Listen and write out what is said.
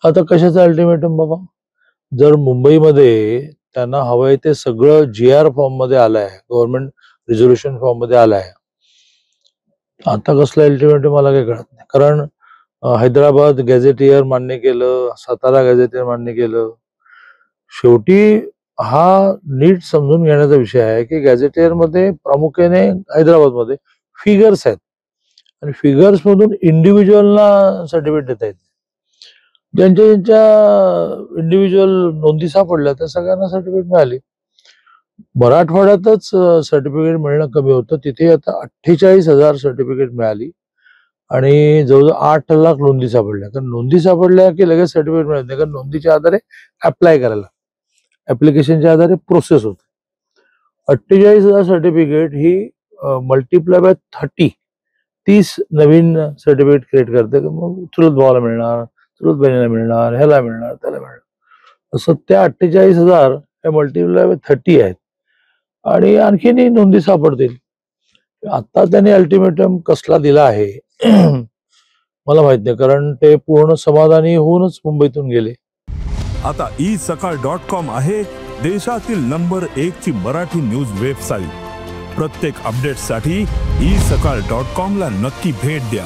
आता कशाचं अल्टिमेटम बाबा? जर मुंबईमध्ये त्यांना हवंय ते सगळं GR फॉर्म मध्ये आलंय, गव्हर्नमेंट रिझोल्युशन फॉर्म मध्ये आलंय, आता कसलं अल्टिमेटम मला काही कळत नाही. कारण हैदराबाद गॅझेटियर मान्य केलं, सातारा गॅझेटियर मान्य केलं. शेवटी हा नीट समजून घेण्याचा विषय आहे की गॅझेटियर मध्ये प्रामुख्याने हैदराबादमध्ये फिगर्स आहेत आणि फिगर्स मधून इंडिव्हिज्युअलला सर्टिफिकेट देता येते. ज्यांच्या ज्यांच्या इंडिव्हिज्युअल नोंदी सापडल्या त्या सगळ्यांना सर्टिफिकेट मिळाली. मराठवाड्यातच सर्टिफिकेट मिळणं कमी होतं, तिथे आता 48,000 सर्टिफिकेट मिळाली आणि जवळजवळ 8 लाख नोंदी सापडल्या. तर नोंदी सापडल्या की लगेच सर्टिफिकेट मिळत नाही, कारण नोंदीच्या आधारे अप्लाय करायला, ऍप्लिकेशनच्या आधारे प्रोसेस होते. 48,000 certificate he multiply by 30 Naveen certificate create करते. मग चुलत भावाला मिळणार, चुलत बहिणीला मिळणार, ह्याला मिळणार, त्याला मिळणार, असं त्या 48,000 हे मल्टिप्लाय बाय 30 आहेत आणि आणखीनही नोंदी सापडतील. आता त्यांनी अल्टिमेटम कसला दिला आहे मला माहित नाही, कारण ते पूर्ण समाधानी होऊनच मुंबईतून गेले. आता isakal.com आहे देशातील नंबर 1 ची मराठी न्यूज वेबसाईट. प्रत्येक अपडेटसाठी isakal.com ला नक्की भेट द्या.